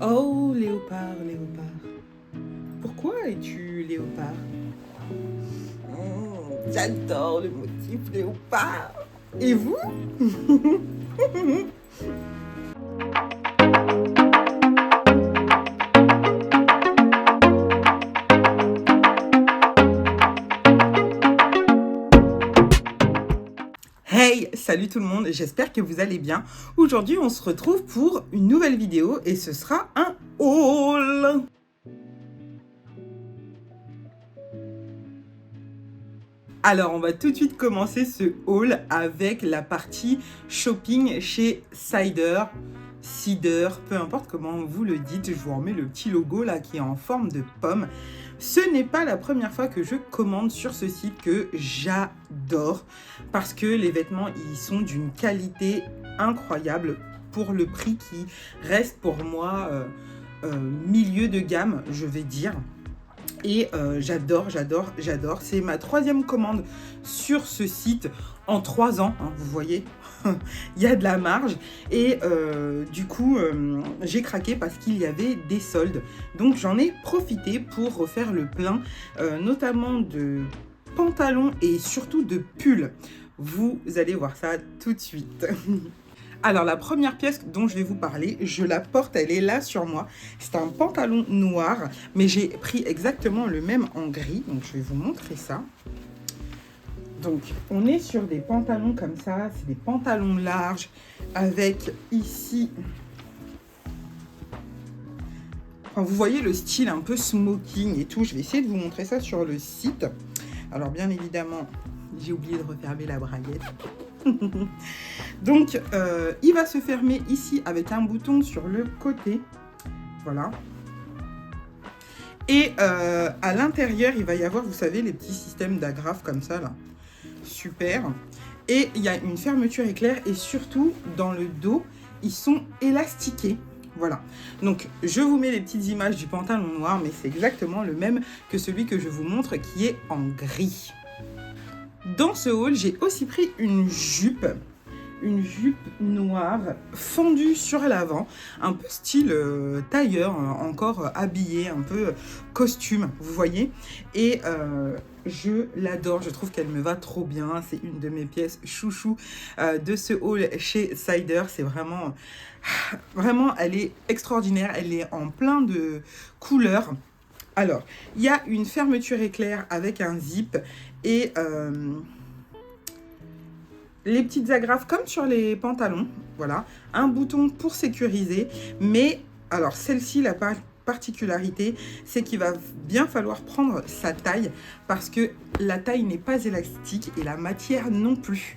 Oh, léopard, léopard. Pourquoi es-tu léopard? J'adore le motif léopard. Et vous? Hey, salut tout le monde, j'espère que vous allez bien. Aujourd'hui, on se retrouve pour une nouvelle vidéo et ce sera un haul. Alors, on va tout de suite commencer ce haul avec la partie shopping chez Cider, peu importe comment vous le dites. Je vous remets le petit logo là qui est en forme de pomme. Ce n'est pas la première fois que je commande sur ce site que j'adore parce que les vêtements, ils sont d'une qualité incroyable pour le prix qui reste pour moi milieu de gamme, je vais dire. Et j'adore. C'est ma 3e commande sur ce site en 3 ans, hein, vous voyez. Il y a de la marge et du coup j'ai craqué parce qu'il y avait des soldes. Donc j'en ai profité pour refaire le plein, notamment de pantalons et surtout de pulls. Vous allez voir ça tout de suite. Alors la première pièce dont je vais vous parler, je la porte, elle est là sur moi. C'est un pantalon noir, mais j'ai pris exactement le même en gris. Donc je vais vous montrer ça. Donc on est sur des pantalons comme ça, c'est des pantalons larges avec ici... Enfin, vous voyez le style un peu smoking et tout. Je vais essayer de vous montrer ça sur le site. Alors bien évidemment, j'ai oublié de refermer la braguette. Donc il va se fermer ici avec un bouton sur le côté, voilà, et à l'intérieur il va y avoir, vous savez, les petits systèmes d'agrafes comme ça là, super, et il y a une fermeture éclair et surtout dans le dos ils sont élastiqués. Voilà, donc je vous mets les petites images du pantalon noir, mais c'est exactement le même que celui que je vous montre qui est en gris. Dans ce haul, j'ai aussi pris une jupe noire fendue sur l'avant, un peu style tailleur, encore habillé, un peu costume, vous voyez. Et je l'adore, je trouve qu'elle me va trop bien. C'est une de mes pièces chouchou de ce haul chez Cider. C'est vraiment, elle est extraordinaire. Elle est en plein de couleurs. Alors, il y a une fermeture éclair avec un zip et les petites agrafes comme sur les pantalons. Voilà, un bouton pour sécuriser. Mais, alors celle-ci, la particularité, c'est qu'il va bien falloir prendre sa taille parce que la taille n'est pas élastique et la matière non plus.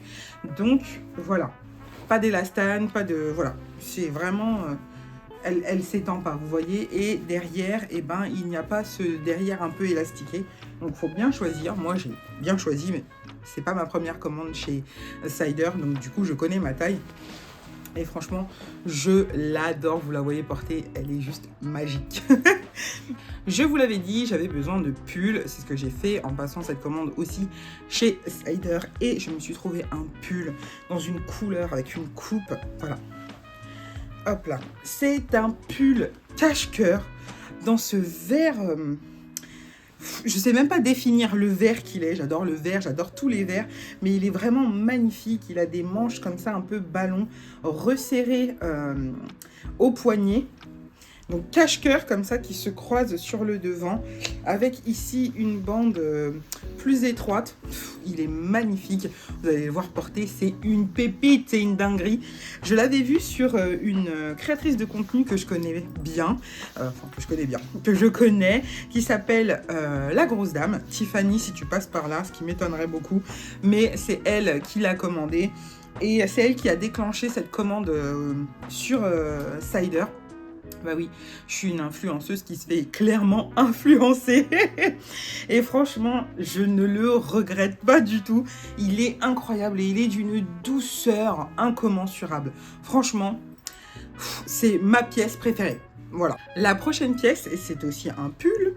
Donc, voilà, pas d'élastane, pas de... Voilà, c'est vraiment... elle s'étend pas, vous voyez, et derrière, eh ben, il n'y a pas ce derrière un peu élastiqué. Donc, il faut bien choisir. Moi, j'ai bien choisi, mais c'est pas ma première commande chez Cider, donc du coup, je connais ma taille. Et franchement, je l'adore. Vous la voyez porter, elle est juste magique. Je vous l'avais dit, j'avais besoin de pulls. C'est ce que j'ai fait en passant cette commande aussi chez Cider. Et je me suis trouvé un pull dans une couleur avec une coupe. Voilà. Hop là, c'est un pull cache-cœur dans ce vert, je sais même pas définir le vert qu'il est. J'adore le vert, j'adore tous les verts, mais il est vraiment magnifique. Il a des manches comme ça, un peu ballon, resserrées au poignet. Donc cache-cœur comme ça qui se croise sur le devant avec ici une bande plus étroite. Il est magnifique, vous allez le voir porter, c'est une pépite, c'est une dinguerie. Je l'avais vu sur une créatrice de contenu que je connais bien, que je connais, qui s'appelle La Grosse Dame, Tiffany si tu passes par là, ce qui m'étonnerait beaucoup, mais c'est elle qui l'a commandé et c'est elle qui a déclenché cette commande sur Cider. Bah oui, je suis une influenceuse qui se fait clairement influencer. Et franchement, je ne le regrette pas du tout. Il est incroyable et il est d'une douceur incommensurable. Franchement, c'est ma pièce préférée. Voilà. La prochaine pièce, et c'est aussi un pull.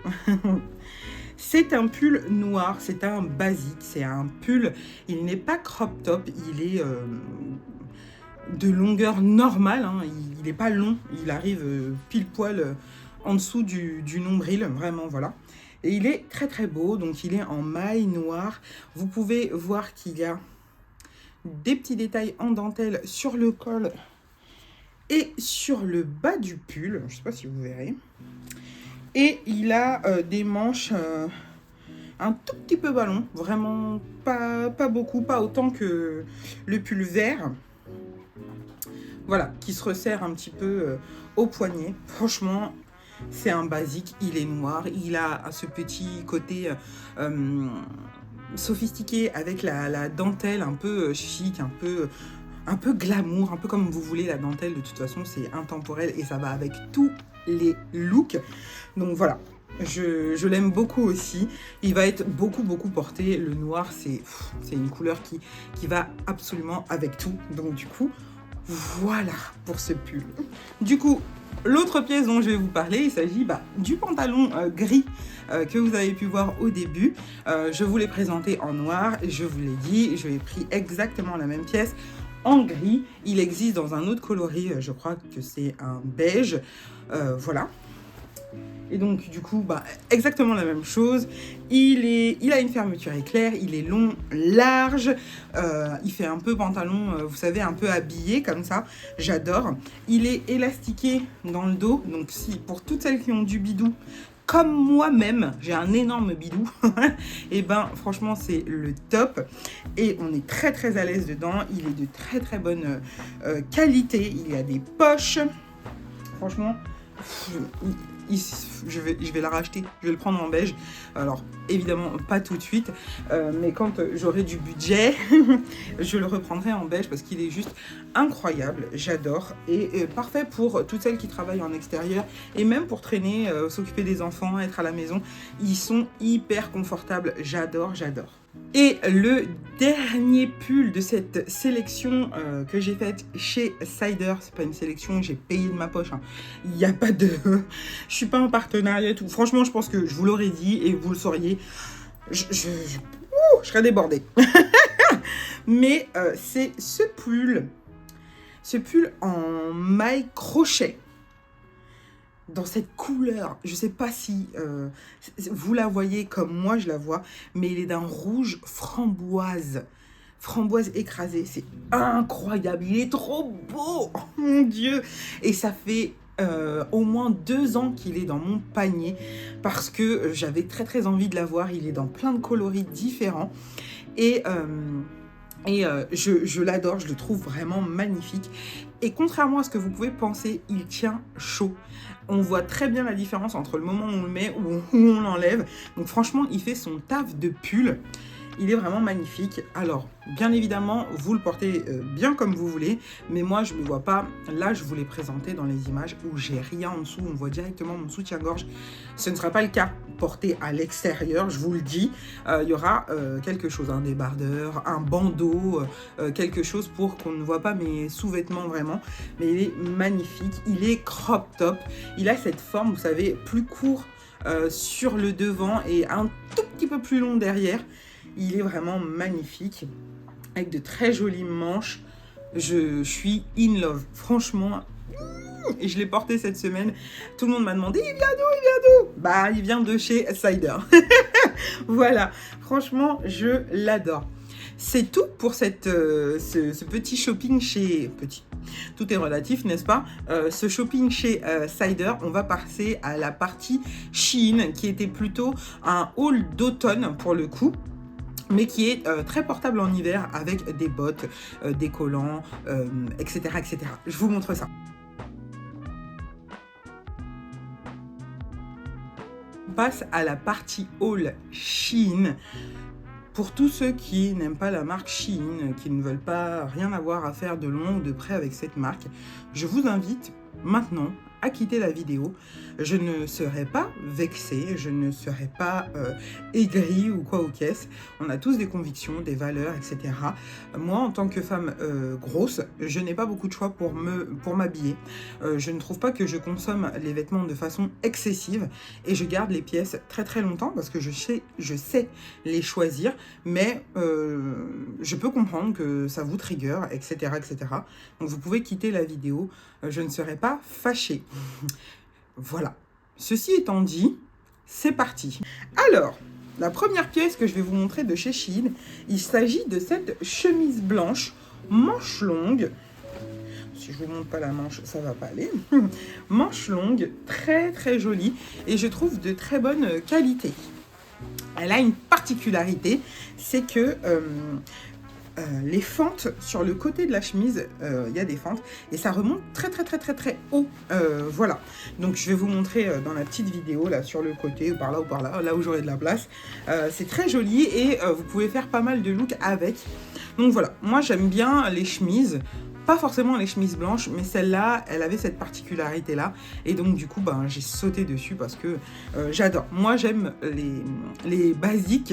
C'est un pull noir, c'est un basique, c'est un pull. Il n'est pas crop top, il est... de longueur normale, hein. il est pas long, il arrive pile poil en dessous du nombril, vraiment, voilà. Et il est très très beau, donc il est en maille noire. Vous pouvez voir qu'il y a des petits détails en dentelle sur le col et sur le bas du pull, je ne sais pas si vous verrez. Et il a des manches un tout petit peu ballon, vraiment pas beaucoup, pas autant que le pull vert. Voilà, qui se resserre un petit peu au poignet. Franchement, c'est un basique, il est noir, il a ce petit côté sophistiqué avec la dentelle un peu chic, un peu glamour, un peu comme vous voulez. La dentelle, de toute façon, c'est intemporel et ça va avec tous les looks. Donc voilà, je l'aime beaucoup aussi. Il va être beaucoup porté. Le noir, c'est une couleur qui va absolument avec tout. Donc du coup, voilà pour ce pull. Du coup, l'autre pièce dont je vais vous parler, il s'agit du pantalon gris que vous avez pu voir au début. Je vous l'ai présenté en noir, je vous l'ai dit, je ai pris exactement la même pièce en gris. Il existe dans un autre coloris, je crois que c'est un beige. Voilà. Et donc du coup, exactement la même chose. Il a une fermeture éclair, il est long, large, il fait un peu pantalon, vous savez, un peu habillé comme ça. J'adore. Il est élastiqué dans le dos, donc si pour toutes celles qui ont du bidou, comme moi-même, j'ai un énorme bidou, et franchement c'est le top. Et on est très très à l'aise dedans. Il est de très très bonne qualité. Il y a des poches. Franchement, je vais la racheter, je vais le prendre en beige. Alors évidemment pas tout de suite, mais quand j'aurai du budget, je le reprendrai en beige parce qu'il est juste incroyable, j'adore. Et parfait pour toutes celles qui travaillent en extérieur et même pour traîner, s'occuper des enfants, être à la maison. Ils sont hyper confortables, j'adore. Et le dernier pull de cette sélection que j'ai faite chez Cider, c'est pas une sélection, j'ai payé de ma poche, hein. Il n'y a pas de... je suis pas en partenariat et tout. Franchement, je pense que je vous l'aurais dit et vous le sauriez. Je serais débordée. Mais c'est ce pull en maille crochet. Dans cette couleur, je sais pas si vous la voyez comme moi je la vois, mais il est d'un rouge framboise écrasée, c'est incroyable, il est trop beau, oh mon Dieu. Et ça fait au moins 2 ans qu'il est dans mon panier parce que j'avais très très envie de l'avoir. Il est dans plein de coloris différents et je l'adore, je le trouve vraiment magnifique. Et contrairement à ce que vous pouvez penser, il tient chaud. On voit très bien la différence entre le moment où on le met ou où on l'enlève. Donc franchement, il fait son taf de pull. Il est vraiment magnifique. Alors, bien évidemment, vous le portez bien comme vous voulez. Mais moi, je ne me vois pas. Là, je vous l'ai présenté dans les images où j'ai rien en dessous. On voit directement mon soutien-gorge. Ce ne sera pas le cas porté à l'extérieur, je vous le dis. Il y aura quelque chose, un débardeur, un bandeau, quelque chose pour qu'on ne voit pas mes sous-vêtements vraiment. Mais il est magnifique. Il est crop top. Il a cette forme, vous savez, plus court sur le devant et un tout petit peu plus long derrière. Il est vraiment magnifique, avec de très jolies manches. Je suis in love, franchement. Et je l'ai porté cette semaine. Tout le monde m'a demandé, il vient d'où? Il vient de chez Cider. Voilà, franchement, je l'adore. C'est tout pour ce petit shopping chez... Tout est relatif, n'est-ce pas? Ce shopping chez Cider, on va passer à la partie Shein, qui était plutôt un haul d'automne pour le coup, mais qui est très portable en hiver avec des bottes, des collants, etc., etc. Je vous montre ça. On passe à la partie haul Shein. Pour tous ceux qui n'aiment pas la marque Shein, qui ne veulent pas rien avoir à faire de loin ou de près avec cette marque, je vous invite maintenant à quitter la vidéo, je ne serai pas vexée, je ne serai pas aigrie ou quoi ou qu'est-ce. On a tous des convictions, des valeurs, etc. Moi, en tant que femme grosse, je n'ai pas beaucoup de choix pour m'habiller. Je ne trouve pas que je consomme les vêtements de façon excessive et je garde les pièces très très longtemps parce que je sais les choisir, mais je peux comprendre que ça vous trigger, etc., etc. Donc vous pouvez quitter la vidéo, je ne serai pas fâchée. Voilà. Ceci étant dit, c'est parti. Alors, la première pièce que je vais vous montrer de chez Shein, il s'agit de cette chemise blanche, manche longue. Si je vous montre pas la manche, ça va pas aller. Manche longue, très très jolie et je trouve de très bonne qualité. Elle a une particularité, c'est que les fentes sur le côté de la chemise, il y a des fentes et ça remonte très très très très très haut. Voilà, donc je vais vous montrer dans la petite vidéo là sur le côté ou par là, là où j'aurai de la place. C'est très joli et vous pouvez faire pas mal de looks avec. Donc voilà, moi j'aime bien les chemises. Pas forcément les chemises blanches, mais celle-là, elle avait cette particularité-là. Et donc, du coup, ben, j'ai sauté dessus parce que j'adore. Moi, j'aime les basiques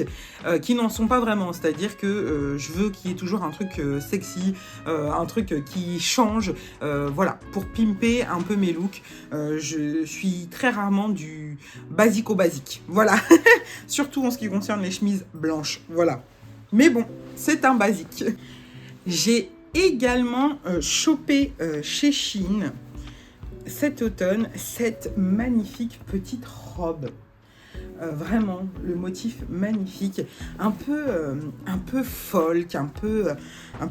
qui n'en sont pas vraiment. C'est-à-dire que je veux qu'il y ait toujours un truc sexy, un truc qui change. Voilà, pour pimper un peu mes looks. Je suis très rarement du basico-basique. Voilà, surtout en ce qui concerne les chemises blanches. Voilà. Mais bon, c'est un basique. J'ai également chopé chez Shein cet automne cette magnifique petite robe. Vraiment, le motif magnifique, un peu folk, un peu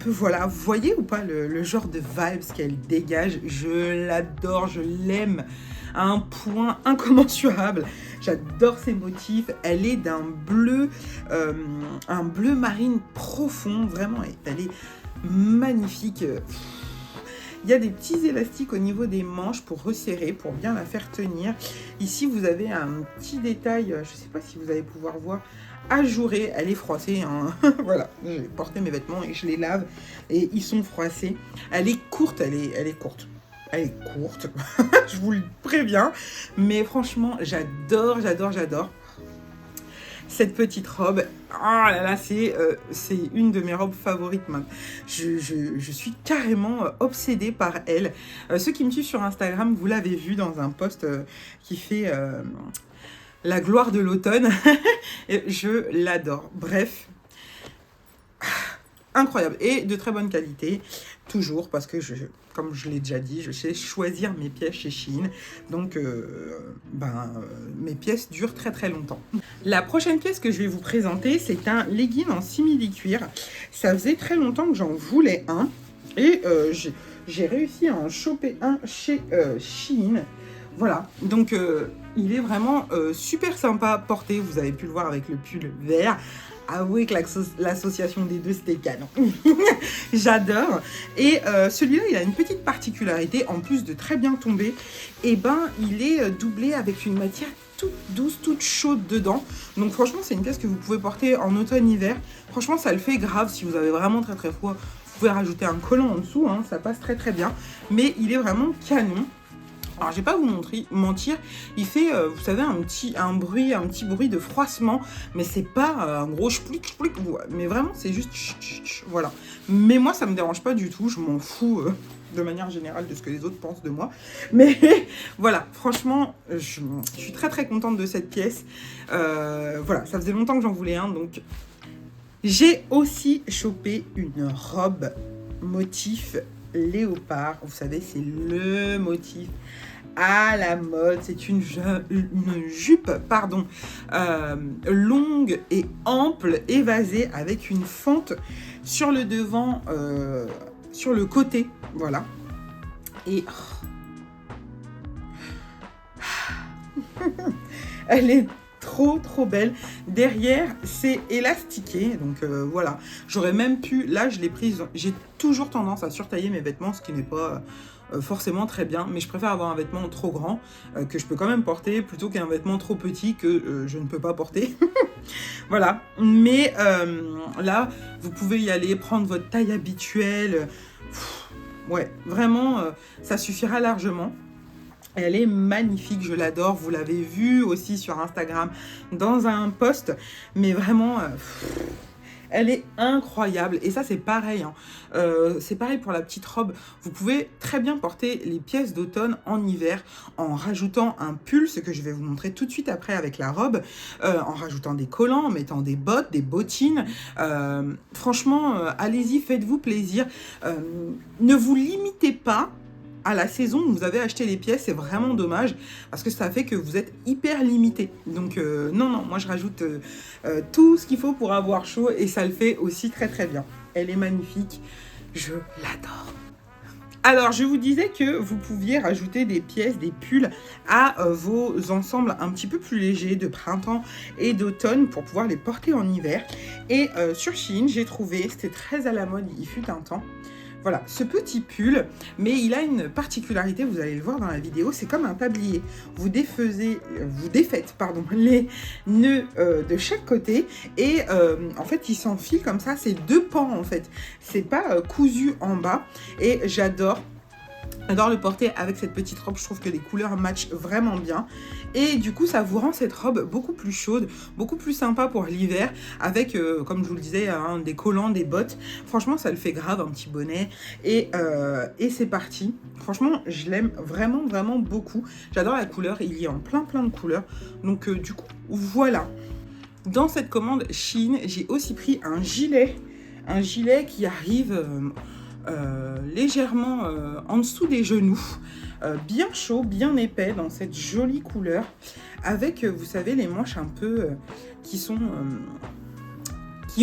voilà. Vous voyez ou pas le genre de vibes qu'elle dégage? Je l'adore, je l'aime à un point incommensurable. J'adore ses motifs. Elle est d'un bleu, un bleu marine profond. Vraiment, elle est magnifique. Il y a des petits élastiques au niveau des manches pour resserrer, pour bien la faire tenir. Ici, vous avez un petit détail, je ne sais pas si vous allez pouvoir voir, ajouré. Elle est froissée, hein. Voilà, j'ai porté mes vêtements et je les lave et ils sont froissés. Elle est courte, elle est courte. Elle est courte, je vous le préviens. Mais franchement, j'adore, j'adore, j'adore cette petite robe. Oh là là, c'est une de mes robes favorites maintenant. Je suis carrément obsédée par elle. Ceux qui me suivent sur Instagram, vous l'avez vu dans un post qui fait la gloire de l'automne. Je l'adore. Bref, incroyable et de très bonne qualité. Toujours parce que, comme je l'ai déjà dit, je sais choisir mes pièces chez Shein. Donc, mes pièces durent très très longtemps. La prochaine pièce que je vais vous présenter, c'est un legging en simili-cuir. Ça faisait très longtemps que j'en voulais un. Et j'ai réussi à en choper un chez Shein. Voilà, donc il est vraiment super sympa à porter. Vous avez pu le voir avec le pull vert. Avouez que l'association des deux, c'était canon. J'adore. Et celui-là, il a une petite particularité. En plus de très bien tomber, et il est doublé avec une matière toute douce, toute chaude dedans. Donc franchement, c'est une pièce que vous pouvez porter en automne-hiver. Franchement, ça le fait grave. Si vous avez vraiment très très froid, vous pouvez rajouter un collant en dessous. Hein, ça passe très très bien. Mais il est vraiment canon. Alors, je vais pas vous mentir, il fait, vous savez, un petit bruit de froissement, mais c'est pas un gros chplic, mais vraiment, c'est juste voilà. Mais moi, ça me dérange pas du tout, je m'en fous de manière générale de ce que les autres pensent de moi. Mais voilà, franchement, je suis très très contente de cette pièce. Voilà, ça faisait longtemps que j'en voulais un, donc j'ai aussi chopé une robe motif léopard. Vous savez, c'est le motif à la mode. C'est une jupe, pardon, longue et ample, évasée, avec une fente sur le devant, sur le côté, voilà. Et elle est trop belle. Derrière, c'est élastiqué, donc voilà. J'aurais même pu, là je l'ai prise, j'ai toujours tendance à surtailler mes vêtements, ce qui n'est pas forcément très bien, mais je préfère avoir un vêtement trop grand que je peux quand même porter plutôt qu'un vêtement trop petit que je ne peux pas porter. Voilà, mais là vous pouvez y aller, prendre votre taille habituelle. Ouais, vraiment ça suffira largement. Elle est magnifique, je l'adore. Vous l'avez vu aussi sur Instagram dans un post. Mais vraiment, elle est incroyable. Et ça, c'est pareil. Hein. C'est pareil pour la petite robe. Vous pouvez très bien porter les pièces d'automne en hiver en rajoutant un pull, ce que je vais vous montrer tout de suite après avec la robe, en rajoutant des collants, en mettant des bottes, des bottines. Franchement, allez-y, faites-vous plaisir. Ne vous limitez pas à la saison où vous avez acheté les pièces, c'est vraiment dommage parce que ça fait que vous êtes hyper limité. Donc non, moi je rajoute tout ce qu'il faut pour avoir chaud et ça le fait aussi très très bien. Elle est magnifique, je l'adore. Alors, je vous disais que vous pouviez rajouter des pièces, des pulls à vos ensembles un petit peu plus légers de printemps et d'automne pour pouvoir les porter en hiver. Et sur Shein, j'ai trouvé, c'était très à la mode, il fut un temps, voilà, ce petit pull, mais il a une particularité, vous allez le voir dans la vidéo, c'est comme un tablier. Vous défaites les nœuds de chaque côté et en fait, il s'enfile comme ça, c'est deux pans en fait. C'est pas cousu en bas et j'adore le porter avec cette petite robe, je trouve que les couleurs matchent vraiment bien. Et du coup, ça vous rend cette robe beaucoup plus chaude, beaucoup plus sympa pour l'hiver, avec, comme je vous le disais, hein, des collants, des bottes. Franchement, ça le fait grave, un petit bonnet. Et c'est parti. Franchement, je l'aime vraiment, vraiment beaucoup. J'adore la couleur, il y a en plein de couleurs. Donc, du coup, voilà. Dans cette commande Shein, j'ai aussi pris un gilet qui arrive... légèrement en dessous des genoux, bien chaud, bien épais dans cette jolie couleur avec, vous savez, les manches un peu qui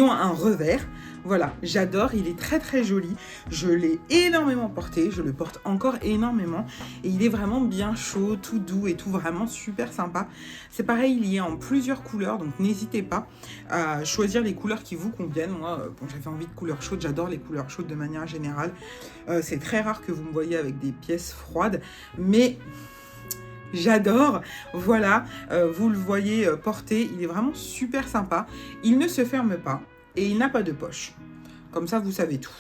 ont un revers. Voilà, j'adore, il est très très joli, je l'ai énormément porté, je le porte encore énormément et il est vraiment bien chaud, tout doux et tout, vraiment super sympa. C'est pareil, il y a en plusieurs couleurs, donc n'hésitez pas à choisir les couleurs qui vous conviennent. Moi, bon, j'avais envie de couleurs chaudes, j'adore les couleurs chaudes de manière générale. C'est très rare que vous me voyez avec des pièces froides, mais... j'adore, voilà, vous le voyez porter, il est vraiment super sympa, il ne se ferme pas et il n'a pas de poche, comme ça vous savez tout.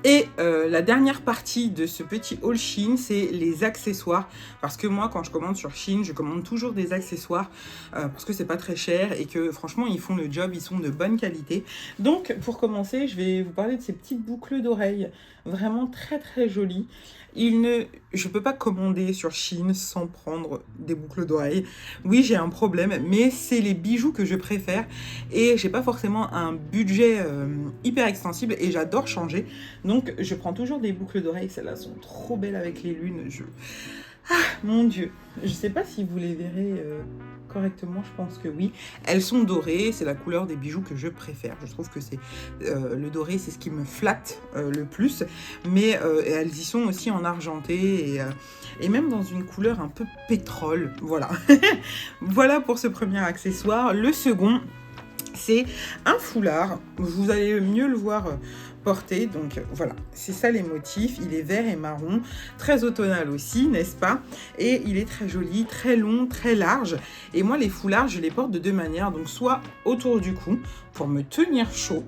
Et la dernière partie de ce petit haul Shein, c'est les accessoires, parce que moi quand je commande sur Shein, je commande toujours des accessoires parce que c'est pas très cher et que franchement ils font le job, ils sont de bonne qualité. Donc pour commencer, je vais vous parler de ces petites boucles d'oreilles, vraiment très très jolies. Je peux pas commander sur Shein sans prendre des boucles d'oreilles. Oui, j'ai un problème, mais c'est les bijoux que je préfère et j'ai pas forcément un budget hyper extensible et j'adore changer. Donc je prends toujours des boucles d'oreilles. Celles-là sont trop belles avec les lunes. Ah, mon Dieu, je sais pas si vous les verrez correctement, je pense que oui. Elles sont dorées, c'est la couleur des bijoux que je préfère. Je trouve que c'est le doré, c'est ce qui me flatte le plus. Mais elles y sont aussi en argenté et même dans une couleur un peu pétrole. Voilà. Voilà pour ce premier accessoire. Le second, c'est un foulard. Vous allez mieux le voir porté, donc voilà, c'est ça les motifs. Il est vert et marron, très automnal aussi, n'est-ce pas? Et il est très joli, très long, très large. Et moi les foulards, je les porte de deux manières, donc soit autour du cou pour me tenir chaud,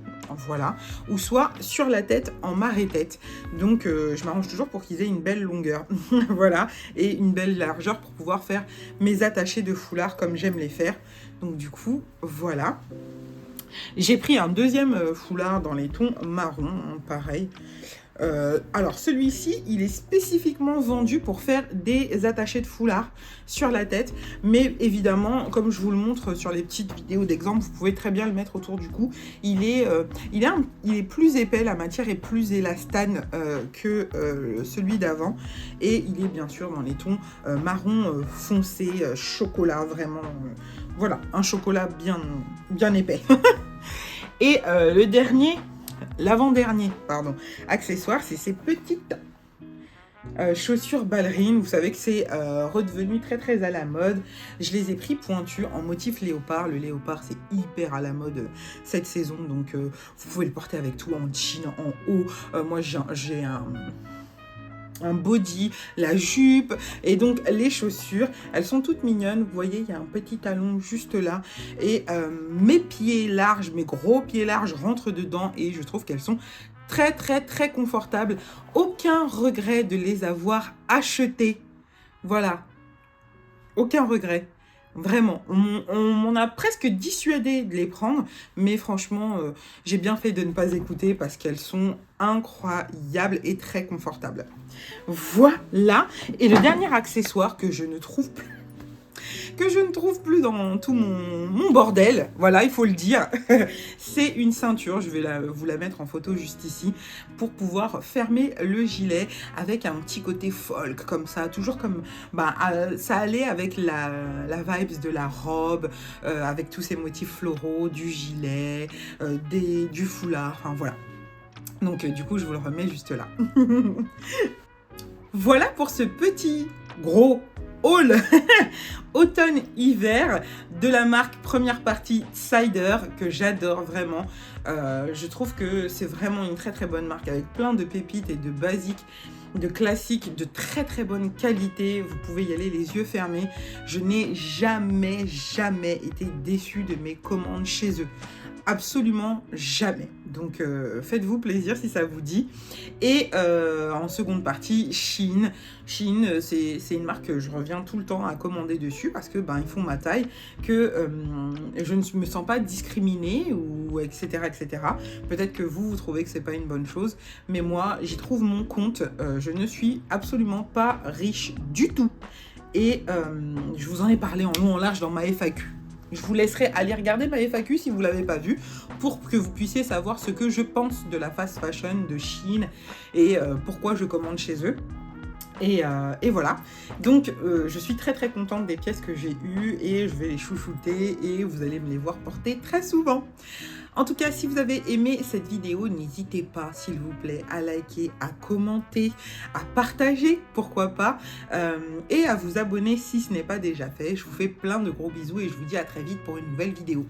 voilà, ou soit sur la tête en marée-tête. Donc je m'arrange toujours pour qu'ils aient une belle longueur, voilà, et une belle largeur pour pouvoir faire mes attachés de foulard comme j'aime les faire. Donc du coup, voilà. J'ai pris un deuxième foulard dans les tons marron, hein, pareil. Alors celui-ci, il est spécifiquement vendu pour faire des attachés de foulard sur la tête. Mais évidemment, comme je vous le montre sur les petites vidéos d'exemple, vous pouvez très bien le mettre autour du cou. Il est plus épais, la matière est plus élastane que celui d'avant. Et il est bien sûr dans les tons marron foncé, chocolat, vraiment... voilà, un chocolat bien épais. Et le dernier, l'avant-dernier, pardon, accessoire, c'est ces petites chaussures ballerines. Vous savez que c'est redevenu très très à la mode. Je les ai pris pointus en motif léopard. Le léopard, c'est hyper à la mode cette saison. Donc, vous pouvez le porter avec tout, en jean, en haut. Moi, j'ai un body, la jupe et donc les chaussures, elles sont toutes mignonnes. Vous voyez, il y a un petit talon juste là et mes pieds larges, mes gros pieds larges rentrent dedans et je trouve qu'elles sont très très très confortables. Aucun regret de les avoir achetées. Voilà, aucun regret. Vraiment, on m'en a presque dissuadé de les prendre, mais franchement, j'ai bien fait de ne pas écouter parce qu'elles sont incroyables et très confortables. Voilà, et le dernier accessoire que je ne trouve plus dans tout mon bordel, voilà, il faut le dire, c'est une ceinture, je vais vous la mettre en photo juste ici, pour pouvoir fermer le gilet avec un petit côté folk, comme ça, toujours comme, ça allait avec la vibes de la robe, avec tous ces motifs floraux, du gilet, du foulard, enfin voilà. Donc du coup, je vous le remets juste là. Voilà pour ce petit gros haul automne-hiver de la marque première partie Cider que j'adore vraiment. Je trouve que c'est vraiment une très très bonne marque avec plein de pépites et de basiques, de classiques de très très bonne qualité. Vous pouvez y aller les yeux fermés. Je n'ai jamais été déçue de mes commandes chez eux. Absolument jamais. Donc faites-vous plaisir si ça vous dit. Et en seconde partie, Shein. Shein, c'est une marque que je reviens tout le temps à commander dessus parce que ils font ma taille, que je ne me sens pas discriminée ou etc. etc. Peut-être que vous trouvez que c'est pas une bonne chose, mais moi j'y trouve mon compte. Je ne suis absolument pas riche du tout. Et je vous en ai parlé en long en large dans ma FAQ. Je vous laisserai aller regarder ma FAQ si vous ne l'avez pas vue pour que vous puissiez savoir ce que je pense de la fast fashion de Shein et pourquoi je commande chez eux. Et voilà, donc je suis très très contente des pièces que j'ai eues et je vais les chouchouter et vous allez me les voir porter très souvent. En tout cas, si vous avez aimé cette vidéo, n'hésitez pas, s'il vous plaît, à liker, à commenter, à partager, pourquoi pas, et à vous abonner si ce n'est pas déjà fait. Je vous fais plein de gros bisous et je vous dis à très vite pour une nouvelle vidéo.